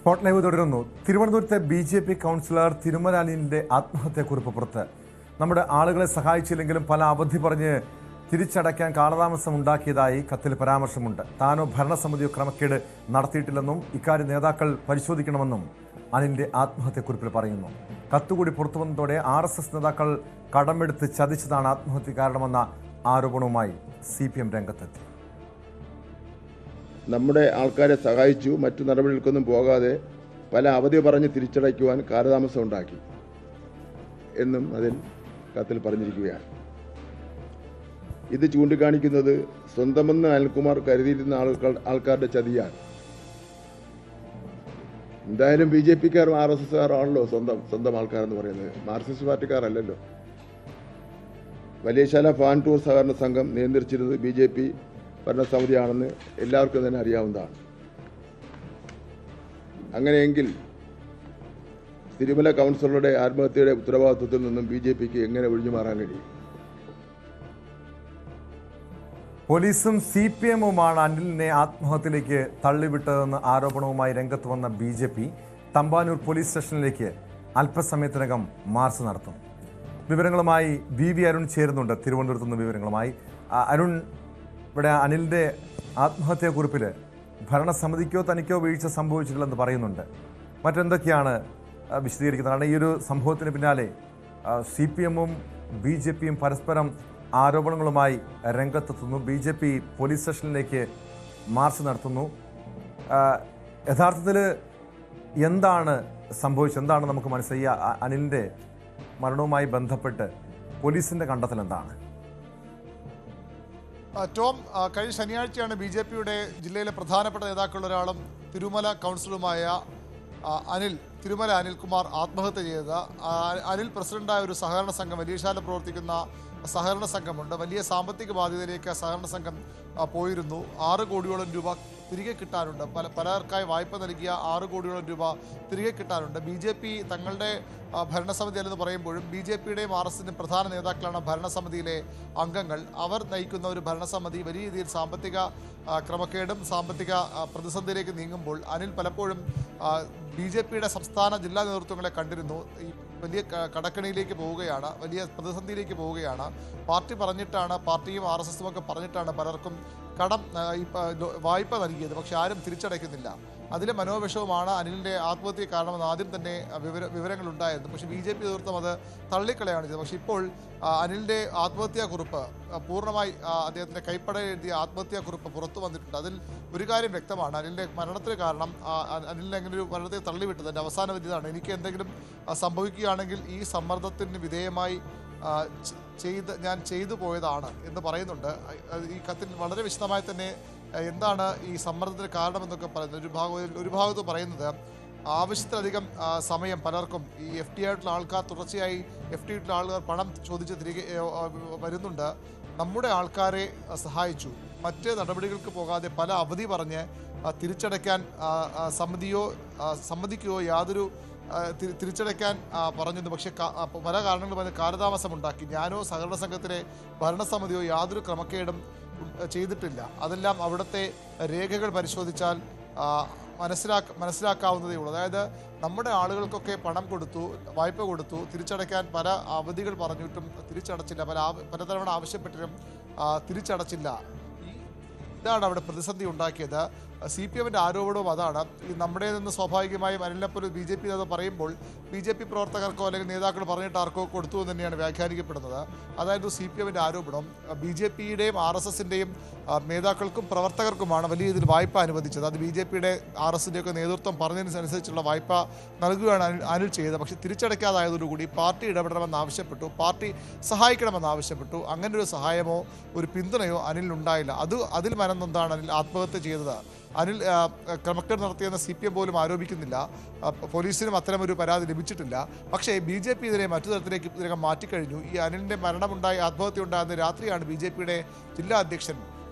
Spot live തുടരുന്നു. തിരുവനന്തപുരത്തെ BJP councillor Thirumala അനിലിന്റെ ആത്മഹത്യാക്കുറിപ്പ് പുറത്ത്. നമ്മുടെ ആളുകളെ സഹായിച്ചില്ലെങ്കിലും പല അവധി പറഞ്ഞ് തിരിച്ചടയ്ക്കാൻ കാലതാമസം ഉണ്ടാക്കിയതായി കത്തിൽ പരാമർശമുണ്ട്. താനോ ഭരണസമിതിയോ ക്രമക്കേട് നടത്തിയിട്ടില്ലെന്നും ഇക്കാര്യം നേതാക്കൾ പരിശോധിക്കണമെന്നും അനിലിന്റെ ആത്മഹത്യാക്കുറിപ്പിൽ പറയുന്നു. കത്തുകൂടി പുറത്തു വന്നതോടെ RSS നേതാക്കൾ കടമെടുത്ത് ചതിച്ചതാണ് ആത്മഹത്യ കാരണമെന്ന ആരോപണവുമായി CPM രംഗത്തെത്തി. നമ്മുടെ ആൾക്കാരെ സഹായിച്ചു, മറ്റു നടപടികൾക്കൊന്നും പോകാതെ പല അവധി പറഞ്ഞ് തിരിച്ചടയ്ക്കുവാൻ കാലതാമസം ഉണ്ടാക്കി എന്നും അതിൽ കത്തിൽ പറഞ്ഞിരിക്കുകയാണ്. ഇത് ചൂണ്ടിക്കാണിക്കുന്നത് സ്വന്തമെന്ന് അനിൽകുമാർ കരുതിയിരുന്ന ആൾക്കാരുടെ ചതിയാണ്. എന്തായാലും BJPക്കാരും RSSകാരാണല്ലോ സ്വന്തം ആൾക്കാരെന്ന് പറയുന്നത്, മാർക്സിസ്റ്റ് പാർട്ടിക്കാരല്ലല്ലോ. വലിയശാല ഫാൻ ടൂർ സഹകരണ സംഘം നിയന്ത്രിച്ചിരുന്നത് BJP ഭരണസമിതിയാണെന്ന് എല്ലാവർക്കും തന്നെ അറിയാവുന്നതാണ്. അങ്ങനെയെങ്കിൽ തിരുമല കൗൺസിലറുടെ ആത്മഹത്യയുടെ ഉത്തരവാദിത്വത്തിൽ നിന്നും BJPക്ക് എങ്ങനെ ഒഴിഞ്ഞു മാറാൻ കഴിയും? പോലീസും CPMുമാണ് അനിലിനെ ആത്മഹത്യയിലേക്ക് തള്ളിവിട്ടതെന്ന് ആരോപണവുമായി രംഗത്ത് വന്ന BJP തമ്പാനൂർ പോലീസ് സ്റ്റേഷനിലേക്ക് അല്പസമയത്തിനകം മാർച്ച് നടത്തും. വിവരങ്ങളുമായി VV അരുൺ ചേരുന്നുണ്ട് തിരുവനന്തപുരത്ത് നിന്ന്. വിവരങ്ങളുമായി അരുൺ, ഇവിടെ അനിലിൻ്റെ ആത്മഹത്യാക്കുറിപ്പിൽ ഭരണസമിതിക്കോ തനിക്കോ വീഴ്ച സംഭവിച്ചിട്ടില്ലെന്ന് പറയുന്നുണ്ട്. മറ്റെന്തൊക്കെയാണ് വിശദീകരിക്കുന്നത്? കാരണം ഈ ഒരു സംഭവത്തിന് പിന്നാലെ CPMും BJPയും പരസ്പരം ആരോപണങ്ങളുമായി രംഗത്തെത്തുന്നു. BJP പോലീസ് സ്റ്റേഷനിലേക്ക് മാർച്ച് നടത്തുന്നു. യഥാർത്ഥത്തിൽ എന്താണ് സംഭവിച്ചത്? എന്താണ് നമുക്ക് മനസ്സിലായി? അനിലിൻ്റെ മരണവുമായി ബന്ധപ്പെട്ട് പോലീസിൻ്റെ കണ്ടെത്തൽ എന്താണ്? ടോം, കഴിഞ്ഞ ശനിയാഴ്ചയാണ് BJPയുടെ ജില്ലയിലെ പ്രധാനപ്പെട്ട നേതാക്കളിലൊരാളും തിരുമല കൗൺസിലറുമായ തിരുമല അനിൽകുമാർ ആത്മഹത്യ ചെയ്തത്. അനിൽ പ്രസിഡന്റായ ഒരു സഹകരണ സംഘം, വലിയശാല പ്രവർത്തിക്കുന്ന സഹകരണ സംഘമുണ്ട്. വലിയ സാമ്പത്തിക ബാധ്യതയിലേക്ക് സഹകരണ സംഘം പോയിരുന്നു. 6 കോടിയോളം രൂപ തിരികെ കിട്ടാനുണ്ട്. പലർക്കായി വായ്പ നൽകിയ 6 കോടിയോളം രൂപ തിരികെ കിട്ടാനുണ്ട്. BJP തങ്ങളുടെ ഭരണസമിതി അല്ലെന്ന് പറയുമ്പോഴും BJPയുടെയും RSSന്റെയും പ്രധാന നേതാക്കളാണ് ഭരണസമിതിയിലെ അംഗങ്ങൾ. അവർ നയിക്കുന്ന ഒരു ഭരണസമിതി വലിയ രീതിയിൽ സാമ്പത്തിക ക്രമക്കേടും സാമ്പത്തിക പ്രതിസന്ധിയിലേക്ക് നീങ്ങുമ്പോൾ അനിൽ പലപ്പോഴും BJPയുടെ സംസ്ഥാന ജില്ലാ നേതൃത്വങ്ങളെ കണ്ടിരുന്നു. ഈ വലിയ കടക്കണിയിലേക്ക് പോവുകയാണ്, വലിയ പ്രതിസന്ധിയിലേക്ക് പോവുകയാണ്. പാർട്ടി പറഞ്ഞിട്ടാണ്, പാർട്ടിയും RSSും ഒക്കെ പറഞ്ഞിട്ടാണ് പലർക്കും വായ്പ നൽകിയത്. പക്ഷെ ആരും തിരിച്ചടയ്ക്കുന്നില്ല. അതിലെ മനോവിഷവുമാണ് അനിലിൻ്റെ ആത്മഹത്യ കാരണമെന്ന് ആദ്യം തന്നെ വിവരങ്ങളുണ്ടായിരുന്നു. പക്ഷേ BJP നേതൃത്വം അത് തള്ളിക്കളയാണ് ചെയ്തത്. പക്ഷേ ഇപ്പോൾ അനിലിൻ്റെ ആത്മഹത്യാക്കുറിപ്പ് പൂർണ്ണമായി അദ്ദേഹത്തിൻ്റെ കൈപ്പടയിൽ എഴുതിയ ആത്മഹത്യാക്കുറിപ്പ് പുറത്തു വന്നിട്ടുണ്ട്. അതിൽ ഒരു കാര്യം വ്യക്തമാണ്. അനിലിൻ്റെ മരണത്തിന് കാരണം, അനിലിനെ അങ്ങനെ ഒരു മരണത്തെ തള്ളിവിട്ടത് എൻ്റെ അവസാന വരിതാണ്: എനിക്ക് എന്തെങ്കിലും സംഭവിക്കുകയാണെങ്കിൽ ഈ സമ്മർദ്ദത്തിന് വിധേയമായി ഞാൻ ചെയ്തു പോയതാണ് എന്ന് പറയുന്നുണ്ട്. ഈ കത്തിൽ വളരെ വിശദമായി തന്നെ എന്താണ് ഈ സമ്മർദ്ദത്തിന് കാരണമെന്നൊക്കെ പറയുന്നത്. ഒരു ഭാഗത്ത് പറയുന്നത് ആവശ്യത്തിലധികം സമയം പലർക്കും ഈ FD ആയിട്ടുള്ള ആൾക്കാർ തുടർച്ചയായി FD ആയിട്ടുള്ള ആൾക്കാർ പണം ചോദിച്ച് തിരികെ വരുന്നുണ്ട്. നമ്മുടെ ആൾക്കാരെ സഹായിച്ചു, മറ്റ് നടപടികൾക്ക് പോകാതെ പല അവധി പറഞ്ഞ് തിരിച്ചടയ്ക്കാൻ സമ്മതിക്കുകയോ യാതൊരു തിരിച്ചടയ്ക്കാൻ പറഞ്ഞിരുന്നു. പക്ഷേ പല കാരണങ്ങളും പറഞ്ഞ് കാലതാമസം ഉണ്ടാക്കി. ഞാനോ സഹകരണ സംഘത്തിലെ ഭരണസമിതിയോ യാതൊരു ക്രമക്കേടും ചെയ്തിട്ടില്ല. അതെല്ലാം അവിടുത്തെ രേഖകൾ പരിശോധിച്ചാൽ മനസ്സിലാക്കാവുന്നതേ ഉള്ളൂ. അതായത് നമ്മുടെ ആളുകൾക്കൊക്കെ പണം കൊടുത്തു, വായ്പ കൊടുത്തു, തിരിച്ചടയ്ക്കാൻ പല അവധികൾ പറഞ്ഞിട്ടും തിരിച്ചടച്ചില്ല. പലതവണ ആവശ്യപ്പെട്ടിട്ടും തിരിച്ചടച്ചില്ല. ഇതാണ് അവിടെ പ്രതിസന്ധി ഉണ്ടാക്കിയത്. CPMന്റെ ആരോപണവും അതാണ്. ഈ നമ്മുടെ നിന്ന് സ്വാഭാവികമായും അനിലിനെപ്പോലും BJP എന്ന് പറയുമ്പോൾ BJP പ്രവർത്തകർക്കോ അല്ലെങ്കിൽ നേതാക്കൾ പറഞ്ഞിട്ട് ആർക്കോ കൊടുത്തു എന്ന് തന്നെയാണ് വ്യാഖ്യാനിക്കപ്പെടുന്നത്. അതായത് CPMന്റെ ആരോപണം BJPയുടെയും RSSന്റെയും നേതാക്കൾക്കും പ്രവർത്തകർക്കുമാണ് വലിയ രീതിയിൽ വായ്പ അനുവദിച്ചത്. അത് BJPയുടെ RSSന്റെയൊക്കെ നേതൃത്വം പറഞ്ഞതിനനുസരിച്ചുള്ള വായ്പ നൽകുകയാണ് അനിൽ ചെയ്തത്. പക്ഷേ തിരിച്ചടയ്ക്കാതായതോടുകൂടി പാർട്ടി ഇടപെടണമെന്ന് ആവശ്യപ്പെട്ടു, പാർട്ടി സഹായിക്കണമെന്ന് ആവശ്യപ്പെട്ടു. അങ്ങനെ ഒരു സഹായമോ ഒരു പിന്തുണയോ അനിലിനുണ്ടായില്ല. അതിൽ മനംനൊന്താണ് അനിൽ ആത്മഹത്യ ചെയ്തത്. അനിൽ ക്രമക്കേട് നടത്തിയെന്ന് CPM പോലും ആരോപിക്കുന്നില്ല. പോലീസിനും അത്തരമൊരു പരാതി ലഭിച്ചിട്ടില്ല. പക്ഷേ BJP ഇതിനെ മറ്റു തരത്തിലേക്ക് ഇതിനകം മാറ്റിക്കഴിഞ്ഞു. ഈ അനിലിൻ്റെ ആത്മഹത്യ ഉണ്ടാകുന്ന രാത്രിയാണ് BJPയുടെ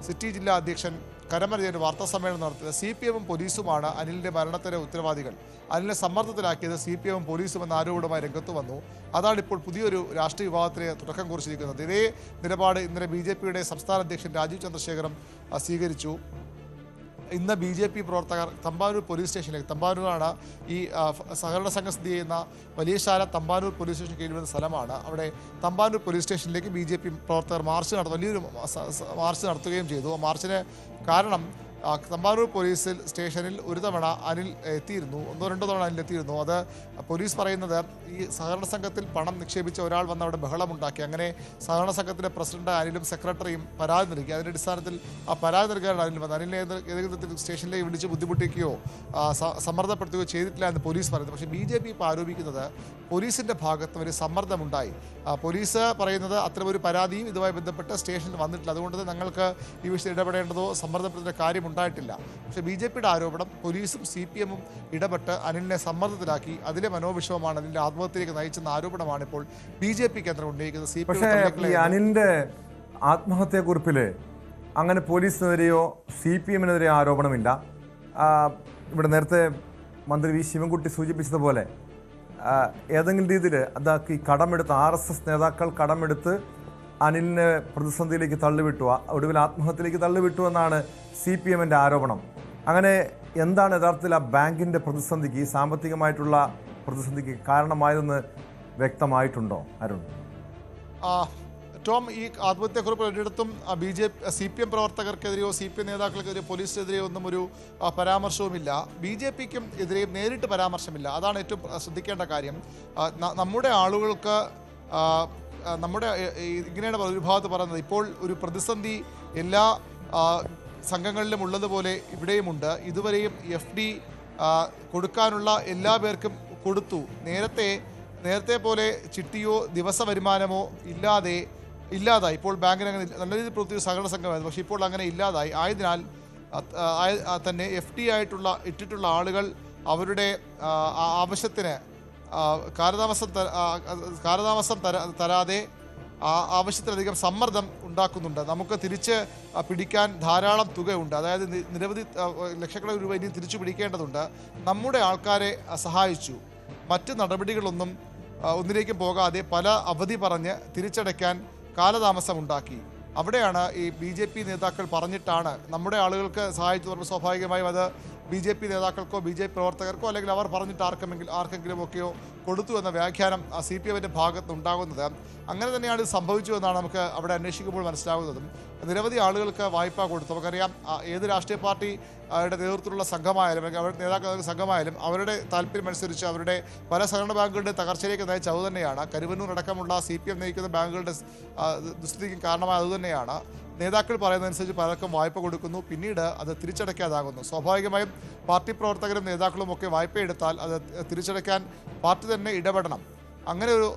സിറ്റി ജില്ലാ അധ്യക്ഷൻ കരമനയിൽ വാർത്താ സമ്മേളനം നടത്തിയത്. CPMും പോലീസുമാണ് അനിലിൻ്റെ മരണത്തിലെ ഉത്തരവാദികൾ. അനിലിനെ സമ്മർദ്ദത്തിലാക്കിയത് CPMും പോലീസും എന്ന ആരോപണവുമായി രംഗത്ത് വന്നു. അതാണ് ഇപ്പോൾ പുതിയൊരു രാഷ്ട്രീയ വിവാദത്തിന് തുടക്കം കുറിച്ചിരിക്കുന്നത്. ഇതേ നിലപാട് ഇന്നലെ BJPയുടെ സംസ്ഥാന അധ്യക്ഷൻ രാജീവ് ചന്ദ്രശേഖറും സ്വീകരിച്ചു. ഇന്ന് BJP പ്രവർത്തകർ തമ്പാനൂർ പോലീസ് സ്റ്റേഷനിലേക്ക്, തമ്പാനൂരാണ് ഈ സഹകരണ സംഘം സ്ഥിതി ചെയ്യുന്ന വലിയശാല തമ്പാനൂർ പോലീസ് സ്റ്റേഷൻ കീഴിൽ വരുന്ന സ്ഥലമാണ്. അവിടെ തമ്പാനൂർ പോലീസ് സ്റ്റേഷനിലേക്ക് BJP പ്രവർത്തകർ വലിയൊരു മാർച്ച് നടത്തുകയും ചെയ്തു. ആ മാർച്ചിന് കാരണം തമ്പാനൂർ പോലീസ് സ്റ്റേഷനിൽ ഒരു തവണ അനിൽ എത്തിയിരുന്നു, ഒന്നോ രണ്ടോ തവണ അനിൽ എത്തിയിരുന്നു. അത് പോലീസ് പറയുന്നത് ഈ സഹകരണ സംഘത്തിൽ പണം നിക്ഷേപിച്ച ഒരാൾ വന്ന് അവിടെ ബഹളമുണ്ടാക്കി. അങ്ങനെ സഹകരണ സംഘത്തിൻ്റെ പ്രസിഡന്റ് അനിലും സെക്രട്ടറിയും പരാതി നൽകി. അതിൻ്റെ അടിസ്ഥാനത്തിൽ ആ പരാതി നൽകാനാണ് അനിൽ വന്നത്. അനിലിനെ ഏതെങ്കിലും തരത്തിൽ സ്റ്റേഷനിലേക്ക് വിളിച്ച് ബുദ്ധിമുട്ടിക്കുകയോ സമ്മർദ്ദപ്പെടുത്തുകയോ ചെയ്തിട്ടില്ല എന്ന് പോലീസ് പറയുന്നത്. പക്ഷേ BJP ഇപ്പോൾ ആരോപിക്കുന്നത് പോലീസിൻ്റെ ഭാഗത്ത് ഒരു സമ്മർദ്ദമുണ്ടായി. പോലീസ് പറയുന്നത് അത്തരമൊരു പരാതിയും ഇതുമായി ബന്ധപ്പെട്ട് സ്റ്റേഷനിൽ വന്നിട്ടില്ല, അതുകൊണ്ട് തന്നെ ഞങ്ങൾക്ക് ഈ വിഷയത്തിൽ ഇടപെടേണ്ടതോ സമ്മർദ്ദപ്പെടുത്തേണ്ട കാര്യമുണ്ടായിട്ടില്ല. പക്ഷേ BJPയുടെ ആരോപണം പോലീസും CPM-ഉം ഇടപെട്ട് അനിലിനെ സമ്മർദ്ദത്തിലാക്കി, അതിലെ മനോവിഷമമാണ് അനിലിൻ്റെ ആത്മഹത്യയിലേക്ക് നയിച്ചെന്ന ആരോപണമാണ് ഇപ്പോൾ BJP കേന്ദ്രം ഉന്നയിക്കുന്നത്. പക്ഷേ ഈ അനിലിൻ്റെ ആത്മഹത്യക്കുറിപ്പിൽ അങ്ങനെ പോലീസിനെതിരെയോ CPM-നെതിരെയോ ആരോപണമില്ല. ഇവിടെ നേരത്തെ മന്ത്രി V. ശിവൻകുട്ടി സൂചിപ്പിച്ചതുപോലെ ഏതെങ്കിലും രീതിയിൽ അതാക്കി കടമെടുത്ത് RSS നേതാക്കൾ കടമെടുത്ത് അനിലിനെ പ്രതിസന്ധിയിലേക്ക് തള്ളിവിട്ടു, ഒടുവിൽ ആത്മഹത്യയിലേക്ക് തള്ളിവിട്ടു എന്നാണ് CPM-ൻ്റെ ആരോപണം. അങ്ങനെ എന്താണ് യഥാർത്ഥത്തിൽ ആ ബാങ്കിൻ്റെ പ്രതിസന്ധിക്ക്, ഈ സാമ്പത്തികമായിട്ടുള്ള പ്രതിസന്ധിക്ക് കാരണമായതെന്ന് വ്യക്തമായിട്ടുണ്ടോ അരുൺ? ടോം, ഈ ആത്മഹത്യക്കുറിപ്പ് ഒരിടത്തും CPM പ്രവർത്തകർക്കെതിരെയോ CPM നേതാക്കൾക്കെതിരെയോ പോലീസിനെതിരെയോ ഒന്നും ഒരു പരാമർശവുമില്ല. BJPക്കും എതിരെയും നേരിട്ട് പരാമർശമില്ല. അതാണ് ഏറ്റവും ശ്രദ്ധിക്കേണ്ട കാര്യം. നമ്മുടെ ആളുകൾക്ക് ഇങ്ങനെയാണ് ഒരു ഭാഗത്ത് പറയുന്നത്, ഇപ്പോൾ ഒരു പ്രതിസന്ധി എല്ലാ സംഘങ്ങളിലും ഉള്ളതുപോലെ ഇവിടെയുമുണ്ട്. ഇതുവരെയും FD കൊടുക്കാനുള്ള എല്ലാ പേർക്കും കൊടുത്തു. നേരത്തെ പോലെ ചിട്ടിയോ ദിവസ വരുമാനമോ ഇല്ലാതായി. ഇപ്പോൾ ബാങ്കിന് അങ്ങനെ നല്ല രീതിയിൽ പ്രവർത്തിച്ച സഹകരണ സംഘമായിരുന്നു, പക്ഷേ ഇപ്പോൾ അങ്ങനെ ഇല്ലാതായി. ആയതിനാൽ തന്നെ FD ഇട്ടിട്ടുള്ള ആളുകൾ അവരുടെ ആവശ്യത്തിന് കാലതാമസം തരാതെ ആവശ്യത്തിലധികം സമ്മർദ്ദം ഉണ്ടാക്കുന്നുണ്ട്. നമുക്ക് തിരിച്ച് പിടിക്കാൻ ധാരാളം തുകയുണ്ട്, അതായത് നിരവധി ലക്ഷക്കണക്കിന് രൂപ ഇനി തിരിച്ചു പിടിക്കേണ്ടതുണ്ട്. നമ്മുടെ ആൾക്കാരെ സഹായിച്ചു, മറ്റ് നടപടികളൊന്നും ഒന്നിലേക്കും പോകാതെ പല അവധി പറഞ്ഞ് തിരിച്ചടയ്ക്കാൻ കാലതാമസമുണ്ടാക്കി. അവിടെയാണ് ഈ BJP നേതാക്കൾ പറഞ്ഞിട്ടാണ് നമ്മുടെ ആളുകൾക്ക് സഹായിച്ചു പറഞ്ഞാൽ സ്വാഭാവികമായും അത് BJP നേതാക്കൾക്കോ BJP പ്രവർത്തകർക്കോ അല്ലെങ്കിൽ അവർ പറഞ്ഞിട്ട് ആർക്കെങ്കിലും ഒക്കെയോ കൊടുത്തു എന്ന വ്യാഖ്യാനം CPM-ൻ്റെ ഭാഗത്ത് ഉണ്ടാകുന്നത്. അങ്ങനെ തന്നെയാണ് ഇത് സംഭവിച്ചു എന്നാണ് നമുക്ക് അവിടെ അന്വേഷിക്കുമ്പോൾ മനസ്സിലാകുന്നതും. നിരവധി ആളുകൾക്ക് വായ്പ കൊടുത്തു. നമുക്കറിയാം, ഏത് രാഷ്ട്രീയ പാർട്ടിയുടെ നേതൃത്വത്തിലുള്ള സംഘമായാലും അല്ലെങ്കിൽ അവരുടെ നേതാക്കളുടെ സംഘമായാലും അവരുടെ താല്പര്യമനുസരിച്ച് അവരുടെ പല സഹകരണ ബാങ്കുകളുടെ തകർച്ചയിലേക്ക് നയിച്ച അതുതന്നെയാണ്. കരുവന്നൂർ അടക്കമുള്ള CPM നയിക്കുന്ന ബാങ്കുകളുടെ ദുസ്ഥിതിക്ക് കാരണമായ അതുതന്നെയാണ്. നേതാക്കൾ പറയുന്നതനുസരിച്ച് പലർക്കും വായ്പ കൊടുക്കുന്നു, പിന്നീട് അത് തിരിച്ചടയ്ക്കാതാകുന്നു. സ്വാഭാവികമായും പാർട്ടി പ്രവർത്തകരും നേതാക്കളും ഒക്കെ വായ്പ എടുത്താൽ അത് തിരിച്ചടയ്ക്കാൻ പാർട്ടി തന്നെ ഇടപെടണം. അങ്ങനെ ഒരു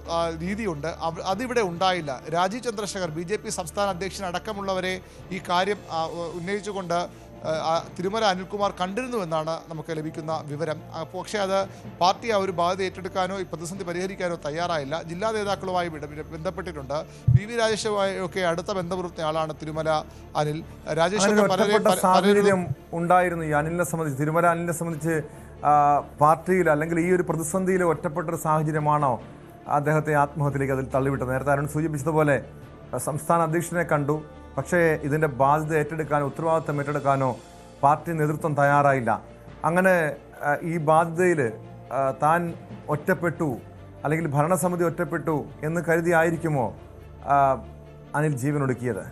രീതിയുണ്ട്. അതിവിടെ ഉണ്ടായില്ല. രാജീവ് ചന്ദ്രശേഖർ BJP സംസ്ഥാന അധ്യക്ഷൻ അടക്കമുള്ളവരെ ഈ കാര്യം ഉന്നയിച്ചുകൊണ്ട് തിരുമല അനിൽകുമാർ കണ്ടിരുന്നുവെന്നാണ് നമുക്ക് ലഭിക്കുന്ന വിവരം. പക്ഷേ അത് പാർട്ടി ആ ഒരു ബാധ്യത ഏറ്റെടുക്കാനോ ഈ പ്രതിസന്ധി പരിഹരിക്കാനോ തയ്യാറായില്ല. ജില്ലാ നേതാക്കളുമായി ബന്ധപ്പെട്ടിട്ടുണ്ട്. PV രാജേഷുമായി ഒക്കെ അടുത്ത ബന്ധപ്പെടുന്ന ആളാണ് തിരുമല അനിൽ. സാഹചര്യം ഉണ്ടായിരുന്നു ഈ അനിലിനെ സംബന്ധിച്ച്, തിരുമല അനിലിനെ സംബന്ധിച്ച് പാർട്ടിയിൽ അല്ലെങ്കിൽ ഈ ഒരു പ്രതിസന്ധിയിൽ ഒറ്റപ്പെട്ടൊരു സാഹചര്യമാണോ അദ്ദേഹത്തെ ആത്മഹത്യയിലേക്ക് അതിൽ തള്ളിവിട്ടത്? നേരത്തെ അരുൺ സൂചിപ്പിച്ചതുപോലെ സംസ്ഥാന അധ്യക്ഷനെ കണ്ടു, പക്ഷേ ഇതിൻ്റെ ബാധ്യത ഏറ്റെടുക്കാനോ ഉത്തരവാദിത്തം ഏറ്റെടുക്കാനോ പാർട്ടി നേതൃത്വം തയ്യാറായില്ല. അങ്ങനെ ഈ ബാധ്യതയിൽ താൻ ഒറ്റപ്പെട്ടു അല്ലെങ്കിൽ ഭരണസമിതി ഒറ്റപ്പെട്ടു എന്ന് കരുതിയായിരിക്കുമോ അനിൽ ജീവനൊടുക്കിയത്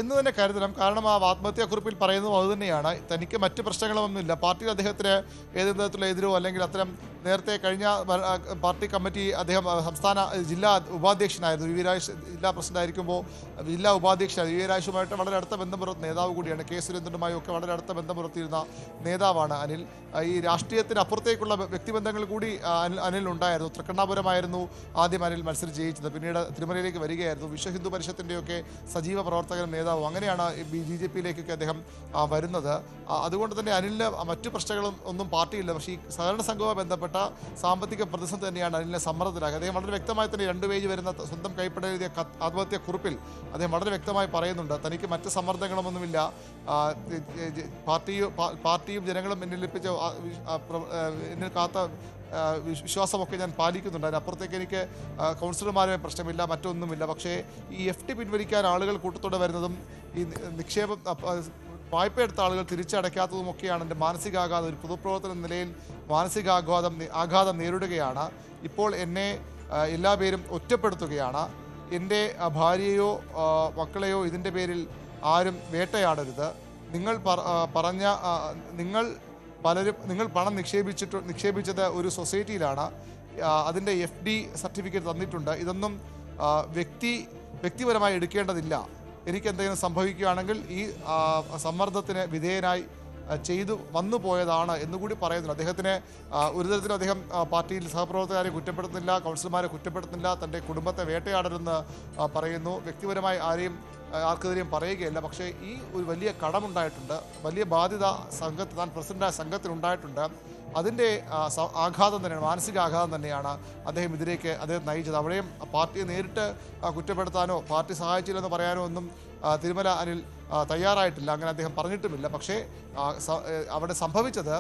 എന്ന് തന്നെ കരുതണം. കാരണം ആ ആത്മഹത്യാക്കുറിപ്പിൽ പറയുന്നതും അതുതന്നെയാണ്. തനിക്ക് മറ്റ് പ്രശ്നങ്ങളൊന്നുമില്ല. പാർട്ടിയിൽ അദ്ദേഹത്തിന് ഏതെങ്കിലും തരത്തിലുള്ള എതിരോ അല്ലെങ്കിൽ അത്തരം നേരത്തെ കഴിഞ്ഞ പാർട്ടി കമ്മിറ്റി അദ്ദേഹം ജില്ലാ ഉപാധ്യക്ഷനായിരുന്നു. വി വി രാജേഷ് ജില്ലാ പ്രസിഡന്റായിരിക്കുമ്പോൾ ജില്ലാ ഉപാധ്യക്ഷനായിരുന്നു. വി വി രാജേഷുമായിട്ട് വളരെ അടുത്ത ബന്ധം പുലർത്തുന്ന നേതാവ് കൂടിയാണ്. കെ സുരേന്ദ്രനുമായും ഒക്കെ വളരെ അടുത്ത ബന്ധം പുലർത്തിയിരുന്ന നേതാവാണ് അനിൽ. ഈ രാഷ്ട്രീയത്തിന് അപ്പുറത്തേക്കുള്ള വ്യക്തിബന്ധങ്ങൾ കൂടി അനിലുണ്ടായിരുന്നു. തൃക്കണ്ണാപുരമായിരുന്നു ആദ്യം അനിൽ മത്സരിച്ച് ജയിച്ചത്, പിന്നീട് തിരുമലയിലേക്ക് വരികയായിരുന്നു. വിശ്വ ഹിന്ദു പരിഷത്തിൻ്റെയൊക്കെ സജീവ പ്രവർത്തകനും നേതാവും. അങ്ങനെയാണ് BJP-യിലേക്കൊക്കെ അദ്ദേഹം വരുന്നത്. അതുകൊണ്ട് തന്നെ അനിലിന് മറ്റു പ്രശ്നങ്ങളും ഒന്നും പാർട്ടിയില്ല. പക്ഷേ ഈ സഹകരണ സംഘവുമായി ബന്ധപ്പെട്ട സാമ്പത്തിക പ്രതിസന്ധി തന്നെയാണ് അനിലിനെ സമ്മർദ്ദത്തിലാക്കുക. അദ്ദേഹം വളരെ വ്യക്തമായി തന്നെ 2 പേജ് വരുന്ന സ്വന്തം കൈപ്പട എഴുതിയ ആത്മഹത്യാക്കുറിപ്പിൽ അദ്ദേഹം വളരെ വ്യക്തമായി പറയുന്നുണ്ട്, തനിക്ക് മറ്റ് സമ്മർദ്ദങ്ങളൊന്നുമില്ല. പാർട്ടിയും ജനങ്ങളും എന്നിൽ ലഭിച്ച എന്നിൽ കാത്ത വിശ്വാസമൊക്കെ ഞാൻ പാലിക്കുന്നുണ്ട്. അതിനപ്പുറത്തേക്ക് എനിക്ക് കൗൺസിലർമാരുമായി പ്രശ്നമില്ല, മറ്റൊന്നുമില്ല. പക്ഷേ ഈ FD പിൻവലിക്കാൻ ആളുകൾ കൂട്ടത്തോടെ വരുന്നതും ഈ നിക്ഷേപം വായ്പ എടുത്ത ആളുകൾ തിരിച്ചടയ്ക്കാത്തതുമൊക്കെയാണ് എൻ്റെ മാനസികാഘാതം. ഒരു പൊതുപ്രവർത്തന നിലയിൽ ആഘാതം നേരിടുകയാണ്. ഇപ്പോൾ എന്നെ എല്ലാ പേരും ഒറ്റപ്പെടുത്തുകയാണ്. എൻ്റെ ഭാര്യയോ മക്കളെയോ ഇതിൻ്റെ പേരിൽ ആരും വേട്ടയാടരുത്. നിങ്ങൾ പണം നിക്ഷേപിച്ചത് ഒരു സൊസൈറ്റിയിലാണ്. അതിൻ്റെ FD സർട്ടിഫിക്കറ്റ് തന്നിട്ടുണ്ട്. ഇതൊന്നും വ്യക്തിപരമായി എടുക്കേണ്ടതില്ല. എനിക്ക് എന്തെങ്കിലും സംഭവിക്കുകയാണെങ്കിൽ ഈ സമ്മർദ്ദത്തിന് വിധേയനായി വന്നു പോയതാണ് എന്നുകൂടി പറയുന്നുണ്ട്. അദ്ദേഹത്തിന് ഒരു തരത്തിലും അദ്ദേഹം പാർട്ടിയിൽ സഹപ്രവർത്തകരെ കുറ്റപ്പെടുത്തുന്നില്ല, കൗൺസിലർമാരെ കുറ്റപ്പെടുത്തുന്നില്ല, തൻ്റെ കുടുംബത്തെ വേട്ടയാടരുതെന്ന് പറയുന്നു. വ്യക്തിപരമായി ആർക്കെതിരെയും പറയുകയില്ല. പക്ഷേ ഈ ഒരു വലിയ കടമുണ്ടായിട്ടുണ്ട്, വലിയ ബാധ്യത താൻ പ്രസിഡന്റായ സംഘത്തിനുണ്ടായിട്ടുണ്ട്. അതിൻ്റെ ആഘാതം തന്നെയാണ്, മാനസിക ആഘാതം തന്നെയാണ് അദ്ദേഹം നയിച്ചത്. അവിടെയും പാർട്ടിയെ നേരിട്ട് കുറ്റപ്പെടുത്താനോ പാർട്ടി സഹായിച്ചില്ലെന്ന് പറയാനോ ഒന്നും തിരുമല അനിൽ തയ്യാറായിട്ടില്ല. അങ്ങനെ അദ്ദേഹം പറഞ്ഞിട്ടുമില്ല. പക്ഷേ അവിടെ സംഭവിച്ചത്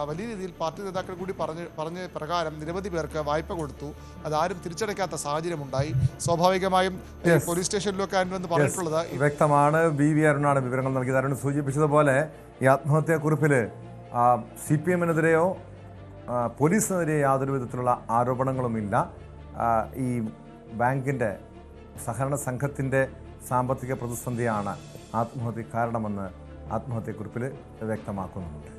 വലിയ രീതിയിൽ പാർട്ടി നേതാക്കൾ കൂടി പറഞ്ഞ പ്രകാരം നിരവധി പേർക്ക് വായ്പ കൊടുത്തു. അതാരും തിരിച്ചടയ്ക്കാത്ത സാഹചര്യമുണ്ടായി. സ്വാഭാവികമായും പോലീസ് സ്റ്റേഷനിലൊക്കെ അനിലെന്ന് പറഞ്ഞിട്ടുള്ളത് വ്യക്തമാണ്. BV അരുണാണ് വിവരങ്ങൾ നൽകിയത്. അരുൺ സൂചിപ്പിച്ചതുപോലെ ഈ ആത്മഹത്യാക്കുറിപ്പിൽ CPM-നെതിരെയോ പോലീസിനെതിരെയോ യാതൊരു വിധത്തിലുള്ള ആരോപണങ്ങളുമില്ല. ഈ ബാങ്കിൻ്റെ സഹകരണ സംഘത്തിൻ്റെ സാമ്പത്തിക പ്രതിസന്ധിയാണ് ആത്മഹത്യ കാരണമെന്ന് ആത്മഹത്യാക്കുറിപ്പിൽ വ്യക്തമാക്കുന്നുണ്ട്.